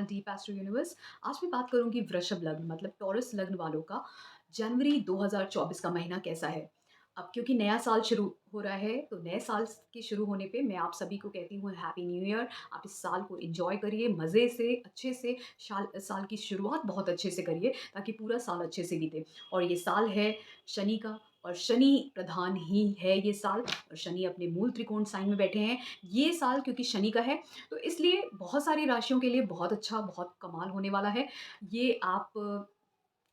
Deep astro universe. आज मैं बात करूंगी वृषभ लग्न मतलब टॉरस लग्न वालों का जनवरी 2024 का महीना कैसा है। अब क्योंकि नया साल शुरू हो रहा है तो नए साल के शुरू होने पे मैं आप सभी को कहती हूँ हैप्पी न्यू ईयर। आप इस साल को एंजॉय करिए मज़े से, अच्छे से। साल साल की शुरुआत बहुत अच्छे से करिए ताकि पूरा साल अच्छे से बीते। और ये साल है शनि का, और शनि प्रधान ही है ये साल। और शनि अपने मूल त्रिकोण साइन में बैठे हैं ये साल, क्योंकि शनि का है तो इसलिए बहुत सारी राशियों के लिए बहुत अच्छा, बहुत कमाल होने वाला है। ये आप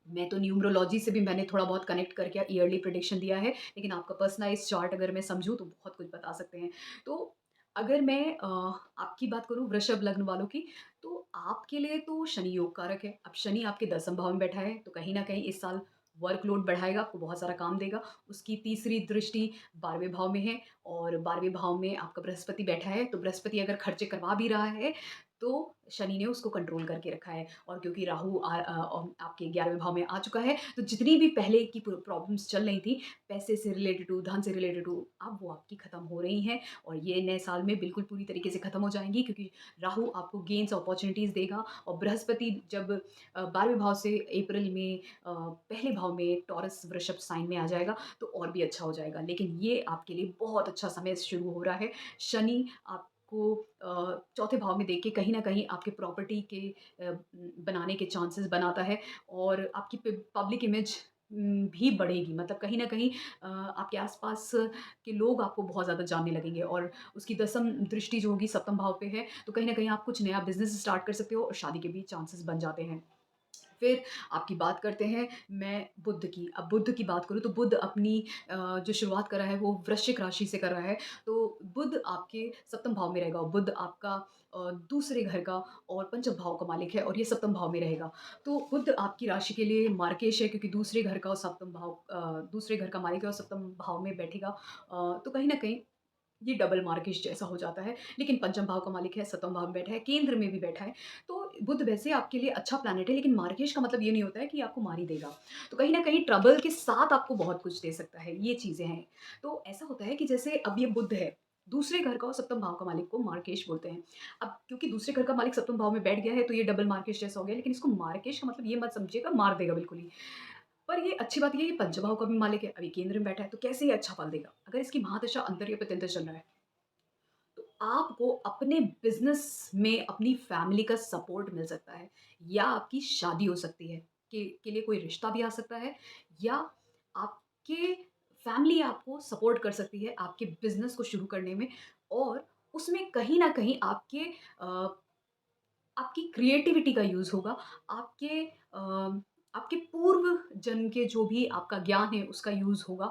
मैं तो न्यूमरोलॉजी से भी मैंने थोड़ा बहुत कनेक्ट करके ईयरली प्रेडिक्शन दिया है, लेकिन आपका पर्सनलाइज़ चार्ट अगर मैं समझूँ तो बहुत कुछ बता सकते हैं। तो अगर मैं आपकी बात करूँ वृषभ लग्न वालों की, तो आपके लिए तो शनि योग कारक है। अब शनि आपके 10वें भाव में बैठा है तो कहीं न कहीं इस साल वर्कलोड बढ़ाएगा, आपको बहुत सारा काम देगा। उसकी तीसरी दृष्टि 12वें भाव में है, और 12वें भाव में आपका बृहस्पति बैठा है, तो बृहस्पति अगर खर्चे करवा भी रहा है, तो शनि ने उसको कंट्रोल करके रखा है। और क्योंकि राहु आपके 11वें भाव में आ चुका है, तो जितनी भी पहले की प्रॉब्लम्स चल रही थी, पैसे से रिलेटेड टू, धन से रिलेटेड टू, अब वो आपकी ख़त्म हो रही हैं। और ये नए साल में बिल्कुल पूरी तरीके से ख़त्म हो जाएँगी, क्योंकि राहु आपको गेन्स अपॉर्च्युनिटीज़ देगा। और बृहस्पति जब 12वें भाव से अप्रैल में पहले भाव में टॉरस वृषभ साइन में आ जाएगा, तो और भी अच्छा हो जाएगा। लेकिन ये आपके लिए बहुत अच्छा समय शुरू हो रहा है। शनि आपको चौथे भाव में देख के कहीं न कहीं आपके प्रॉपर्टी के बनाने के चांसेस बनाता है। और आपकी पब्लिक इमेज भी बढ़ेगी, मतलब कहीं न कहीं आपके आस-पास के लोग आपको बहुत ज़्यादा जानने लगेंगे। और उसकी 10वीं दृष्टि जो होगी 7वें भाव पे है, तो कहीं न कहीं आप कुछ नया बिज़नेस स्टार्ट कर सकते हो और शादी के भी चांसेस बन जाते हैं। फिर आपकी बात करते हैं मैं बुध की। अब बुध की बात करूँ तो बुध अपनी जो शुरुआत कर रहा है वो वृश्चिक राशि से कर रहा है। तो बुध आपके सप्तम भाव में रहेगा, और बुध आपका दूसरे घर का और पंचम भाव का मालिक है, और ये सप्तम भाव में रहेगा। तो बुध आपकी राशि के लिए मार्केश है, क्योंकि दूसरे घर का और सप्तम भाव दूसरे घर का मालिक है और सप्तम भाव में बैठेगा। तो कहीं न कहीं ये डबल मार्किश जैसा हो जाता है। लेकिन पंचम भाव का मालिक है, सप्तम भाव में बैठा है, केंद्र में भी बैठा है। तो बुध वैसे आपके लिए अच्छा प्लैनेट है, लेकिन मार्किश का मतलब ये नहीं होता है कि आपको मार ही देगा। तो कहीं न कहीं ट्रबल के साथ आपको बहुत कुछ दे सकता है, ये चीज़ें हैं। तो ऐसा होता है कि जैसे अब ये बुध है, दूसरे घर का और सप्तम भाव का मालिक को मार्केश बोलते हैं। अब क्योंकि दूसरे घर का मालिक सप्तम भाव में बैठ गया है, तो ये डबल मार्किश जैसा हो गया, लेकिन इसको मार्किश का मतलब ये मत समझिएगा मार देगा बिल्कुल ही। पर ये अच्छी बात ये है, ये पंचभाव का भी मालिक है, अभी केंद्र में बैठा है, तो कैसे ये अच्छा फल देगा? अगर इसकी महादशा अंतर्य पे चल रहा है, तो आपको अपने बिज़नेस में अपनी फैमिली का सपोर्ट मिल सकता है, या आपकी शादी हो सकती है, के लिए कोई रिश्ता भी आ सकता है, या आपके फैमिली आपको सपोर्ट कर सकती है आपके बिज़नेस को शुरू करने में। और उसमें कहीं न कहीं अ, आपकी क्रिएटिविटी का यूज़ होगा, आपके पूर्व जन्म के जो भी आपका ज्ञान है उसका यूज़ होगा,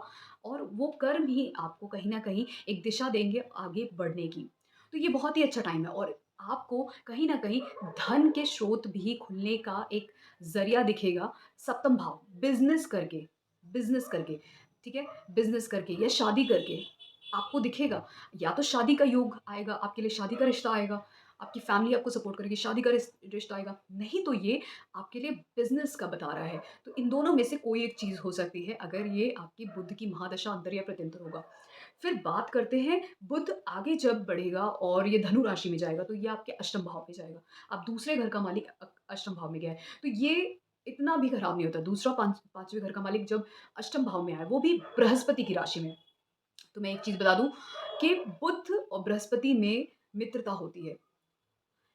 और वो कर्म ही आपको कहीं न कहीं एक दिशा देंगे आगे बढ़ने की। तो ये बहुत ही अच्छा टाइम है, और आपको कहीं न कहीं धन के स्रोत भी खुलने का एक ज़रिया दिखेगा। सप्तम भाव बिज़नेस करके, ठीक है? बिज़नेस करके या शादी करके आपको दिखेगा, या तो शादी का योग आएगा, आपके लिए शादी का रिश्ता आएगा, आपकी फैमिली आपको सपोर्ट करेगी, शादी का रिश्ता आएगा, नहीं तो ये आपके लिए बिज़नेस का बता रहा है। तो इन दोनों में से कोई एक चीज़ हो सकती है, अगर ये आपकी बुध की महादशा अंतर या प्रत्यंतर होगा। फिर बात करते हैं, बुध आगे जब बढ़ेगा और ये धनु राशि में जाएगा, तो ये आपके अष्टम भाव में जाएगा। अब दूसरे घर का मालिक अष्टम भाव में गया है, तो ये इतना भी खराब नहीं होता। दूसरा 5वें घर का मालिक जब अष्टम भाव में आया, वो भी बृहस्पति की राशि में। तो मैं एक चीज़ बता दूँ कि बुध और बृहस्पति में मित्रता होती है।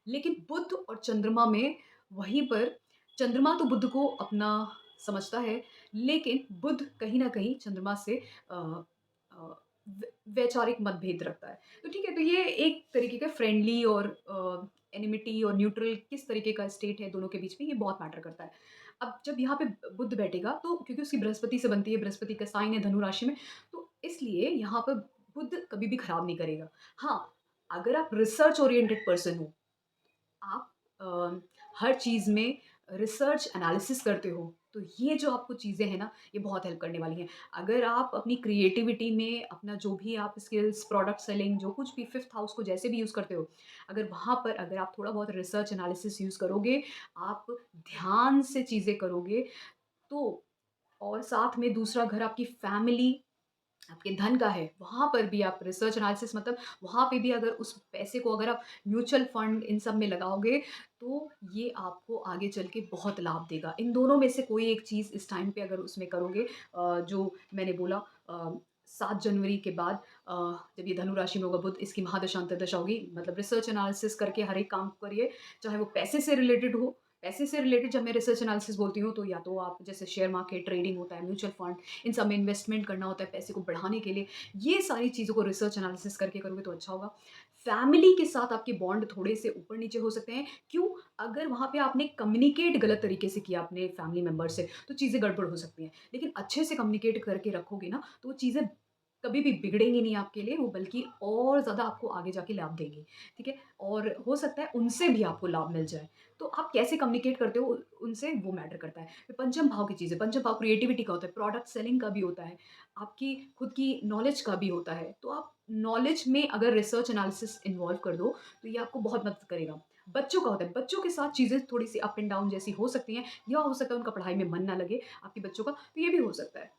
लेकिन बुध और चंद्रमा में वहीं पर, चंद्रमा तो बुध को अपना समझता है, लेकिन बुध कहीं न कहीं चंद्रमा से अ अ, वैचारिक मतभेद रखता है। तो ठीक है, तो ये एक तरीके का फ्रेंडली और एनिमिटी और न्यूट्रल किस तरीके का स्टेट है दोनों के बीच में, ये बहुत मैटर करता है। अब जब यहाँ पे बुध बैठेगा, तो क्योंकि उसकी बृहस्पति से बनती है, बृहस्पति का साइन है धनु राशि में, तो इसलिए यहाँ पर बुध कभी भी खराब नहीं करेगा। हाँ, अगर आप रिसर्च ओरिएंटेड पर्सन हो, आप हर चीज़ में रिसर्च एनालिसिस करते हो, तो ये जो आपको चीज़ें हैं ना, ये बहुत हेल्प करने वाली हैं। अगर आप अपनी क्रिएटिविटी में अपना जो भी आप स्किल्स, प्रोडक्ट सेलिंग, जो कुछ भी 5th हाउस को जैसे भी यूज़ करते हो, अगर वहाँ पर अगर आप थोड़ा बहुत रिसर्च एनालिसिस यूज़ करोगे, आप ध्यान से चीज़ें करोगे, तो और साथ में दूसरा घर आपकी फैमिली, आपके धन का है, वहाँ पर भी आप रिसर्च एनालिसिस मतलब वहाँ पे भी अगर उस पैसे को अगर आप म्यूचुअल फंड इन सब में लगाओगे, तो ये आपको आगे चल के बहुत लाभ देगा। इन दोनों में से कोई एक चीज़ इस टाइम पे अगर उसमें करोगे जो मैंने बोला 7 जनवरी के बाद जब ये धनु राशि में होगा बुध, इसकी महादशा अंतर्दशा होगी, मतलब रिसर्च एनालिसिस करके हर एक काम को करिए, चाहे वो पैसे से रिलेटेड हो। पैसे से रिलेटेड जब मैं रिसर्च एनालिसिस बोलती हूँ, तो या तो आप जैसे शेयर मार्केट, ट्रेडिंग होता है, म्यूचुअल फंड, इन सब में इन्वेस्टमेंट करना होता है पैसे को बढ़ाने के लिए। ये सारी चीज़ों को रिसर्च एनालिसिस करके करोगे तो अच्छा होगा। फैमिली के साथ आपके बॉन्ड थोड़े से ऊपर-नीचे हो सकते हैं। क्यों? अगर वहाँ पे आपने कम्युनिकेट गलत तरीके से किया अपने फैमिली मेंबर से, तो चीज़ें गड़बड़ हो सकती हैं। लेकिन अच्छे से कम्युनिकेट करके रखोगे ना, तो वो चीज़ें कभी भी बिगड़ेंगी नहीं आपके लिए, वो बल्कि और ज़्यादा आपको आगे जाके लाभ देंगी, ठीक है? और हो सकता है उनसे भी आपको लाभ मिल जाए। तो आप कैसे कम्युनिकेट करते हो उनसे, वो मैटर करता है। फिर पंचम भाव की चीज़ें, पंचम भाव क्रिएटिविटी का होता है, प्रोडक्ट सेलिंग का भी होता है, आपकी खुद की नॉलेज का भी होता है। तो आप नॉलेज में अगर रिसर्च एनालिसिस इन्वॉल्व कर दो, तो ये आपको बहुत मदद करेगा। बच्चों का होता है, बच्चों के साथ चीज़ें थोड़ी-सी अप एंड डाउन जैसी हो सकती हैं, या हो सकता है उनका पढ़ाई में मन ना लगे आपके बच्चों का, तो ये भी हो सकता है।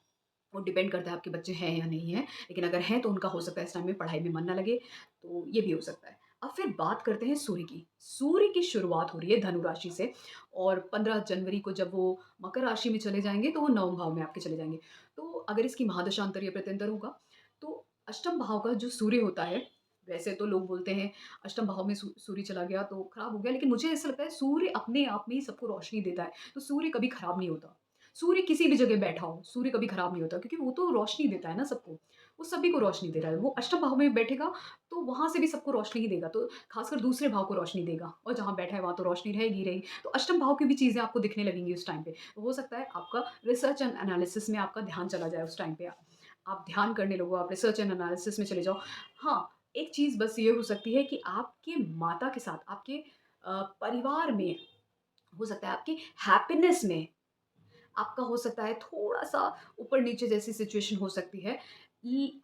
वो डिपेंड करता है आपके बच्चे हैं या नहीं हैं, लेकिन अगर हैं तो उनका हो सकता है इस टाइम में पढ़ाई में मन ना लगे, तो ये भी हो सकता है। अब फिर बात करते हैं सूर्य की। सूर्य की शुरुआत हो रही है धनु राशि से, और 15 जनवरी को जब वो मकर राशि में चले जाएँगे, तो वो नवम भाव में आपके चले जाएँगे। तो अगर इसकी महादशांतर या प्रत्यंतर होगा, तो अष्टम भाव का जो सूर्य होता है, वैसे तो लोग बोलते हैं अष्टम भाव में सूर्य चला गया तो खराब हो गया, लेकिन मुझे ऐसा लगता है सूर्य अपने आप में ही सबको रोशनी देता है, तो सूर्य कभी खराब नहीं होता। सूर्य किसी भी जगह बैठा हो, सूर्य कभी खराब नहीं होता, क्योंकि वो तो रोशनी देता है ना सबको। वो सभी को रोशनी दे रहा है। वो अष्टम भाव में बैठेगा, तो वहाँ से भी सबको रोशनी ही देगा, तो खासकर दूसरे भाव को रोशनी देगा, और जहाँ बैठा है वहाँ तो रोशनी रहेगी ही रहेगी। तो अष्टम भाव की भी चीज़ें आपको दिखने लगेंगी उस टाइम पे। तो हो सकता है आपका रिसर्च एंड एनालिसिस में आपका ध्यान चला जाए उस टाइम पे। आप ध्यान करने लगो, आप रिसर्च एंड एनालिसिस में चले जाओ। हाँ, एक चीज़ बस ये हो सकती है कि आपके माता के साथ, आपके परिवार में, हो सकता है आपकी हैप्पीनेस में आपका हो सकता है थोड़ा-सा ऊपर-नीचे जैसी सिचुएशन हो सकती है,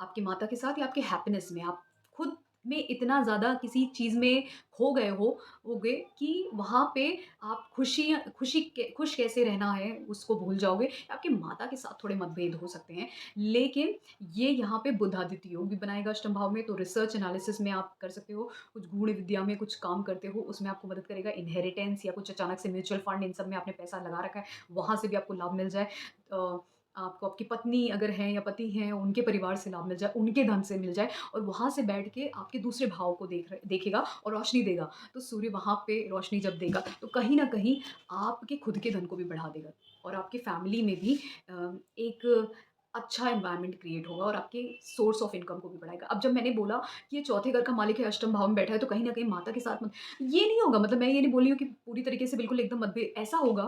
आपकी माता के साथ या आपके हैप्पीनेस में। आप खुद में इतना ज़्यादा किसी चीज़ में खो गए होगे कि वहाँ पे आप खुश कैसे रहना है उसको भूल जाओगे। आपकी माता के साथ थोड़े मतभेद हो सकते हैं, लेकिन ये यहाँ पे बुधादित्य योग भी बनाएगा अष्टम भाव में, तो रिसर्च एनालिसिस में आप कर सकते हो। कुछ गूढ़ विद्या में कुछ काम करते हो, उसमें आपको मदद करेगा। इनहेरिटेंस या कुछ अचानक से म्यूचुअल फंड, इन सब में आपने पैसा लगा रखा है, वहाँ से भी आपको लाभ मिल जाए। आपको आपकी पत्नी अगर हैं या पति हैं, उनके परिवार से लाभ मिल जाए, उनके धन से मिल जाए, और वहाँ से बैठ के आपके दूसरे भाव को देखेगा और रोशनी देगा। तो सूर्य वहाँ पे रोशनी जब देगा, तो कहीं न कहीं आपके खुद के धन को भी बढ़ा देगा, और आपकी फैमिली में भी एक अच्छा एनवायरनमेंट क्रिएट होगा, और आपके सोर्स ऑफ इनकम को भी बढ़ाएगा। अब जब मैंने बोला कि ये चौथे घर का मालिक है, अष्टम भाव में बैठा है, तो कहीं न कहीं माता के साथ ये नहीं होगा, मतलब मैं ये नहीं बोल रही हूँ कि पूरी तरीके से बिल्कुल एकदम मतभेद। ऐसा होगा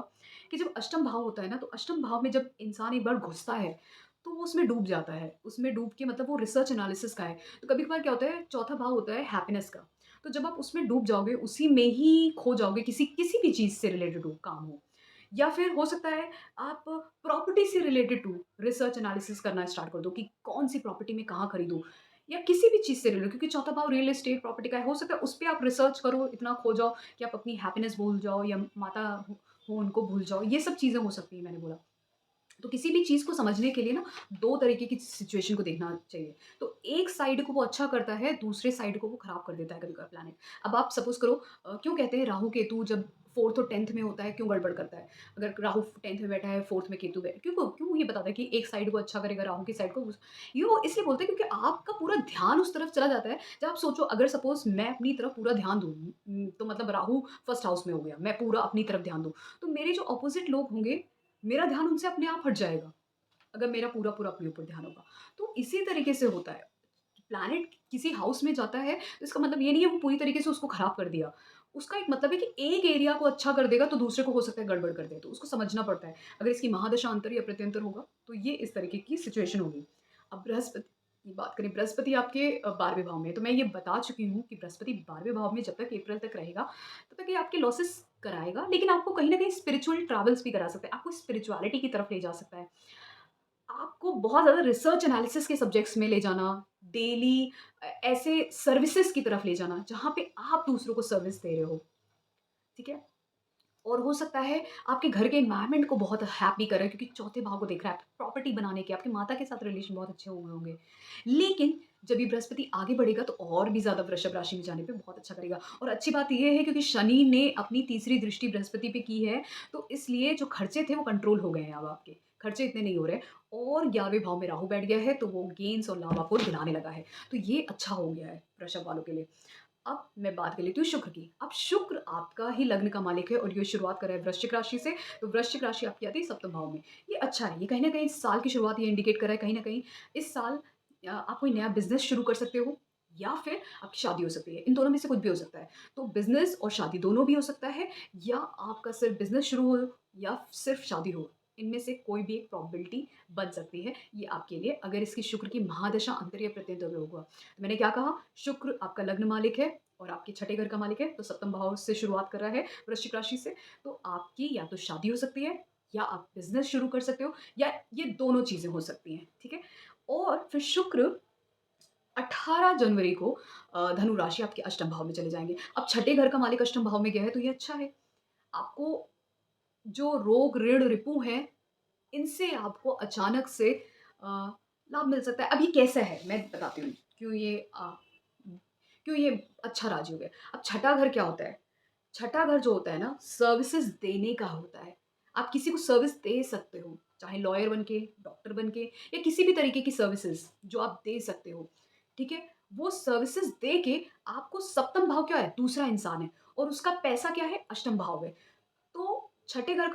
कि जब अष्टम भाव होता है ना, तो अष्टम भाव में जब इंसान एक बार घुसता है, तो वो उसमें डूब जाता है। उसमें डूब के मतलब वो रिसर्च एनालिसिस का है। तो कभी-कभार क्या होता है, चौथा भाव होता है हैप्पीनेस का। तो जब आप उसमें डूब जाओगे, उसी में ही खो जाओगे, किसी किसी भी चीज़ से रिलेटेड हो, काम हो। या फिर हो सकता है आप प्रॉपर्टी से रिलेटेड टू रिसर्च एनालिसिस करना स्टार्ट कर दो कि कौन-सी प्रॉपर्टी मैं कहाँ खरीदूँ? या किसी भी चीज़ से रिलेटेड, क्योंकि चौथा भाव रियल एस्टेट प्रॉपर्टी का है। हो सकता है उस पे आप रिसर्च करो, इतना खो जाओ कि आप अपनी हैप्पीनेस भूल जाओ, या माता हो उनको भूल जाओ। ये सब चीज़ें हो सकती हैं, मैंने बोला। तो किसी भी चीज़ को समझने के लिए ना 2 तरीके की सिचुएशन को देखना चाहिए। तो एक साइड को वो अच्छा करता है, दूसरे साइड को वो खराब कर देता है कभी-कभार प्लैनेट। अब आप सपोज़ करो क्यों कहते हैं राहु केतु जब 4th और 10th में होता है, क्यों गड़बड़ करता है? अगर राहु 10th में बैठा है, 4th में केतु क्यों क्यों ये बताता है कि एक साइड को अच्छा करेगा, राहु की साइड को यो इसलिए बोलते हैं क्योंकि आपका पूरा ध्यान उस तरफ चला जाता है। जब आप सोचो, अगर सपोज़ मैं अपनी तरफ पूरा ध्यान दूँ, तो मतलब राहु फर्स्ट हाउस में हो गया, मैं पूरा अपनी तरफ ध्यान दूँ, तो मेरे जो अपोज़िट लोग होंगे, मेरा ध्यान उनसे अपने आप हट जाएगा। अगर मेरा पूरा-पूरा अपने ऊपर ध्यान होगा। तो इसी तरीके से होता है। प्लैनेट किसी हाउस में जाता है, तो इसका मतलब ये नहीं है वो पूरी तरीके से उसको खराब कर दिया। उसका एक मतलब है कि एक एरिया को अच्छा कर देगा, तो दूसरे को हो सकता है गड़बड़ कर दे, तो उसको समझना पड़ता है। अगर इसकी महादशा अंतर या प्रत्यंतर होगा, तो ये इस तरीके की सिचुएशन होगी। अब बृहस्पति की बात करें, बृहस्पति आपके 12वें भाव में है, तो मैं ये बता चुकी हूँ कि बृहस्पति 12वें भाव में जब तक अप्रैल तक रहेगा, तब तक ये आपके लॉसेस कराएगा, लेकिन आपको कहीं न कहीं स्पिरिचुअल ट्रैवल्स भी करा सकता है। आपको स्पिरिचुअलिटी की तरफ ले जा सकता है। आपको बहुत ज़्यादा रिसर्च एनालिसिस के सब्जेक्ट्स में ले जाना, डेली ऐसे सर्विसेज़ की तरफ ले जाना, जहाँ पे आप दूसरों को सर्विस दे रहे हो, ठीक है? और हो सकता है आपके घर के एनवायरनमेंट को बहुत हैप्पी कर रहा है, क्योंकि चौथे भाव को देख रहा है, प्रॉपर्टी बनाने के, आपके माता के साथ रिलेशन बहुत अच्छे हुए होंगे। लेकिन जब ये बृहस्पति आगे बढ़ेगा तो और भी ज़्यादा वृषभ राशि में जाने पे बहुत अच्छा करेगा। और अच्छी बात ये है क्योंकि शनि ने अपनी तीसरी दृष्टि बृहस्पति पे की है, तो इसलिए जो खर्चे थे वो कंट्रोल हो गए हैं अब आपके। खर्चे इतने नहीं हो रहे, और 11वें भाव में राहु बैठ गया है, तो वो गेन्स और लाभ आपको दिलाने लगा है। तो ये अच्छा हो गया है वृषभ वालों के लिए। अब मैं बात कर लेती हूँ शुक्र की। अब शुक्र आपका ही लग्न का मालिक है और ये शुरुआत कर रहा है वृश्चिक राशि से, तो वृश्चिक राशि आपकी आती है सप्तम भाव में। ये अच्छा है, ये कहीं न कहीं इस साल की शुरुआत ये इंडिकेट कर रहा है, कहीं न कहीं इस साल आप कोई नया बिज़नेस शुरू कर सकते हो, या फिर आपकी शादी हो सकती है। इन दोनों में से कुछ भी हो सकता है। तो बिज़नेस और शादी दोनों भी हो सकता है, या आपका सिर्फ़ बिज़नेस शुरू हो या सिर्फ़ शादी हो। इनमें से कोई भी एक प्रोबेबिलिटी बन सकती है, ये आपके लिए, अगर इसकी शुक्र की महादशा अंतरीय प्रत्यंतर में होगा। तो मैंने क्या कहा, शुक्र आपका लग्न मालिक है और आपके छठे घर का मालिक है, तो सप्तम भाव से शुरुआत कर रहा है वृश्चिक राशि से। तो आपकी या तो शादी हो सकती है, या आप बिज़नेस शुरू कर सकते हो, या ये दोनों चीज़ें हो सकती हैं, ठीक है? और फिर शुक्र 18 जनवरी को धनु राशि आपके अष्टम भाव में चले जाएँगे। अब छठे घर का मालिक अष्टम भाव में गया है, तो ये अच्छा है। आपको जो रोग, ऋण, रिपू हैं, इनसे आपको अचानक से अ, लाभ मिल सकता है। अब ये कैसा है, मैं बताती हूँ, क्यों ये अच्छा राजयोग है। अब छठा घर क्या होता है? छठा घर जो होता है ना, सर्विसेज़ देने का होता है। आप किसी को सर्विस दे सकते हो, चाहे लॉयर बन के, डॉक्टर बन के, या किसी भी तरीके की सर्विसेज़ जो आप दे सकते हो, ठीक है? वो सर्विसेज़ दे के आपको सप्तम भाव क्या है? दूसरा इंसान है, और उसका पैसा क्या है? अष्टम भाव है। तो छठे घर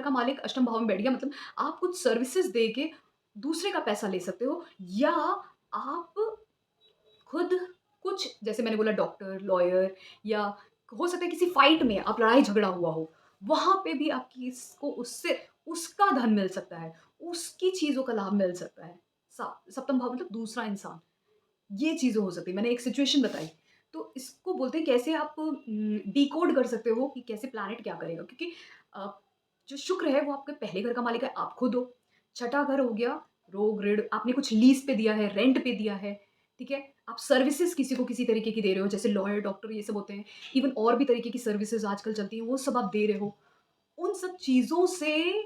का मालिक अष्टम भाव में बैठ गया, मतलब आप कुछ सर्विसेज़ दे के दूसरे का पैसा ले सकते हो, या आप खुद कुछ, जैसे मैंने बोला डॉक्टर, लॉयर, या हो सकता है किसी फाइट में आप लड़ाई-झगड़ा हुआ हो, वहाँ पे भी आपकी इसको उससे उसका धन मिल सकता है, उसकी चीज़ों का लाभ मिल सकता है। सप्तम भाव मतलब दूसरा इंसान। ये चीज़ें हो सकती हैं। मैंने एक सिचुएशन बताई। तो इसको बोलते हैं कैसे आप डिकोड कर सकते हो कि कैसे प्लैनेट क्या करेगा, क्योंकि अ, जो शुक्र है वो आपके पहले घर का मालिक है, आप खुद हो। छठा घर हो गया रोग, ऋण, आपने कुछ लीज़ पे दिया है, रेंट पे दिया है, ठीक है? आप सर्विसेज़ किसी को किसी तरीके की दे रहे हो, जैसे लॉयर, डॉक्टर, ये सब होते हैं। इवन और भी तरीके की सर्विसेज़ आजकल चलती हैं, वो सब आप दे रहे हो। उन सब चीज़ों से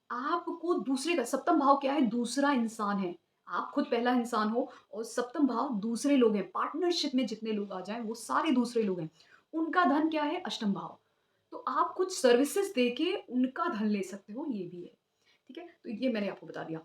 आपको दूसरे का सप्तम भाव क्या है? दूसरा इंसान है। आप खुद पहला इंसान हो, और सप्तम भाव दूसरे लोग हैं। पार्टनरशिप में जितने लोग आ जाएँ, वो सारे दूसरे लोग हैं। उनका धन क्या है? अष्टम भाव। तो आप कुछ सर्विसेज़ देके उनका धन ले सकते हो, ये भी है। ठीक है? तो ये मैंने आपको बता दिया।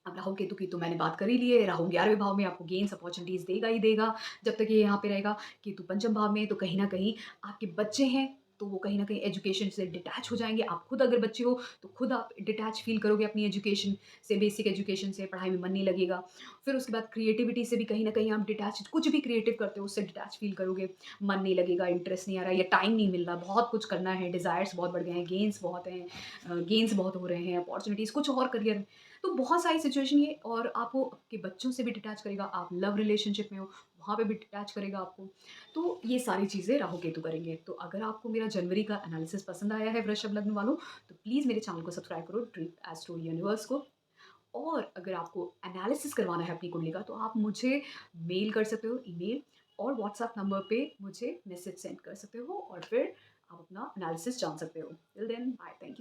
अब राहु केतु की तो मैंने बात कर ही ली है। राहु 11वें भाव में आपको गेन्स अपॉर्च्युनिटीज़ देगा ही देगा, जब तक ये यहाँ पे रहेगा। केतु पंचम भाव में, तो कहीं न कहीं आपके बच्चे हैं, तो वो कहीं न कहीं एजुकेशन से डिटैच हो जाएँगे। आप खुद अगर बच्चे हो, तो खुद आप डिटैच फ़ील करोगे अपनी एजुकेशन से, बेसिक एजुकेशन से, पढ़ाई में मन नहीं लगेगा। फिर उसके बाद क्रिएटिविटी से भी कहीं न कहीं आप डिटैच, कुछ भी क्रिएटिव करते हो, उससे डिटैच फ़ील करोगे। मन नहीं लगेगा, इंटरेस्ट नहीं आ रहा, या टाइम नहीं मिल रहा, बहुत कुछ करना है, डिज़ायर्स बहुत बढ़ गए हैं, गेन्स बहुत हैं, गेन्स बहुत हो रहे हैं, अपॉर्च्युनिटीज़ कुछ और करियर, तो बहुत सारी सिचुएशन ये, और आपको आपके बच्चों से भी डिटैच करेगा, आप लव रिलेशनशिप में हो, वहाँ पे भी डिटैच करेगा आपको। तो ये सारी चीज़ें राहु केतु करेंगे। तो अगर आपको मेरा जनवरी का एनालिसिस पसंद आया है वृषभ लग्न वालों, तो प्लीज़ मेरे चैनल को सब्सक्राइब करो, ड्रीम एस्ट्रो यूनिवर्स को। और अगर आपको एनालिसिस करवाना है अपनी कुंडली का, तो आप मुझे मेल कर सकते हो, ईमेल, और व्हाट्सएप नंबर पे मुझे मैसेज सेंड कर सकते हो, और फिर आप अपना एनालिसिस जान सकते हो। Till then bye, thank you.